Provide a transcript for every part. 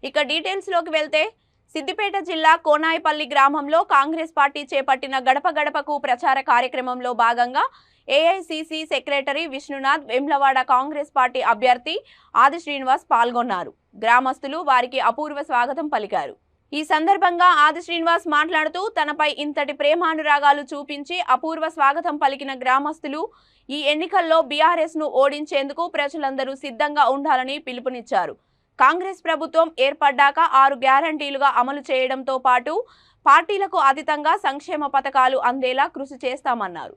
ఇక డీటెయిల్స్ లోకి వెళ్తే సిద్దిపేట జిల్లా కోనాయిపల్లి గ్రామంలో కాంగ్రెస్ పార్టీ చేపట్టిన గడప గడపకు ప్రచార కార్యక్రమంలో భాగంగా AICC secretary Vishnunath, Vemulawada Congress party అభ్యర్థి ఆది శ్రీనివాస్ పాల్గొన్నారు. గ్రామస్తులు వారికి అపూర్వ స్వాగతం పలికారు. ఈ సందర్భంగా ఆది శ్రీనివాస్ మాట్లాడుతూ తనపై ఇంతటి ప్రేమానురాగాలు చూపించి అపూర్వ స్వాగతం పలికిన గ్రామస్తులు ఈ ఎన్నికల్లో బీఆర్ఎస్ ను ఓడించేందుకు ప్రజలందరూ సిద్ధంగా ఉండాలని పిలుపునిచ్చారు. కాంగ్రెస్ ప్రభుత్వం ఏర్పడ్డాక 6 గ్యారంటీలుగా అమలు చేయడంతో పాటు పార్టీలకు అతీతంగా సంక్షేమ పథకాలు అందేలా కృషి చేస్తామన్నారు.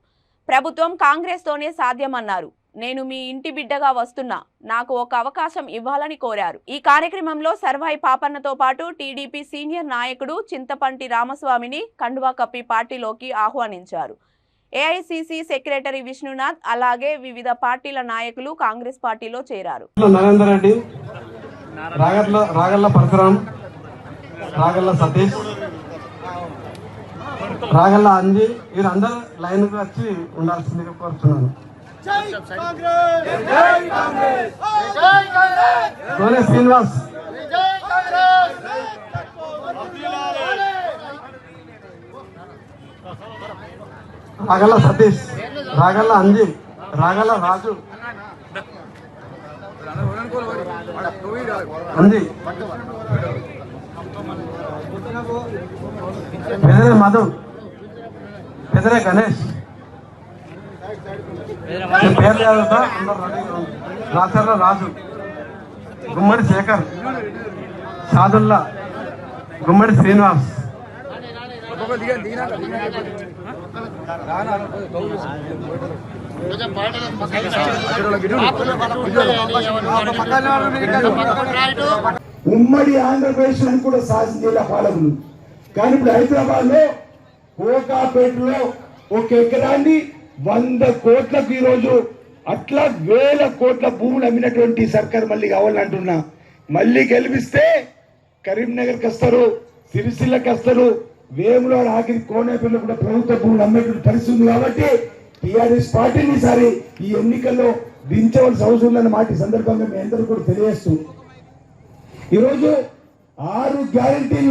ప్రభుత్వం కాంగ్రెస్ తోనే సాధ్యమన్నారు. నేను మీ ఇంటి బిడ్డగా వస్తున్నా, నాకు ఒక అవకాశం ఇవ్వాలని కోరారు. ఈ కార్యక్రమంలో సర్వాయి పాపన్నతో పాటు టీడీపీ సీనియర్ నాయకుడు చింతపంటి రామస్వామిని కండువా కప్పి పార్టీలోకి ఆహ్వానించారు. ఏఐసిసి సెక్రటరీ విష్ణునాథ్ అలాగే వివిధ పార్టీల నాయకులు కాంగ్రెస్ పార్టీలో చేరారు. రాగల్ల పరశురాం, రాగల్ల సతీష్, రాగల్ల అంజి, వీరందరూ లైన్ కు వచ్చి ఉండాల్సిందిగా కోరుతున్నాను. సోనే శ్రీనివాస్, రాగల్ల సతీష్, రాగల్ల అంజి, రాగల్ల రాజు, అంజి, పెదరే మధు, పెదరే గణేష్, పేర్లు చదువుతా రాచర్ల రాజు, గుమ్మడి శేఖర్, షాదుల్లా, గుమ్మడి శ్రీనివాస్, ఉమ్మడి ఆంధ్రప్రదేశ్ అని కూడా శాసించేల పాలకులు. కానీ ఇప్పుడు హైదరాబాద్ లో కోకాపేటలో ఒక ఎకరాన్ని 100 కోట్లకు ఈరోజు అట్లా 1000 కోట్ల భూములు అమ్మినటువంటి సర్కార్ మళ్ళీ కావాలంటున్నా. మళ్ళీ గెలిపిస్తే కరీంనగర్కి వస్తారు, సిరిసిల్లకి వస్తారు, వేములవాడ ఆఖరి కోనేపల్లి కూడా ప్రభుత్వ భూములు అమ్మేటువంటి పరిస్థితి ఉంది. కాబట్టి టీఆర్ఎస్ పార్టీని ఈసారి ఈ ఎన్నికల్లో దించవలసిన అవసరం ఉందన్న మాట ఈ సందర్భంగా మీ అందరూ కూడా తెలియజేస్తూ ఈరోజు 6 గ్యారంటీలు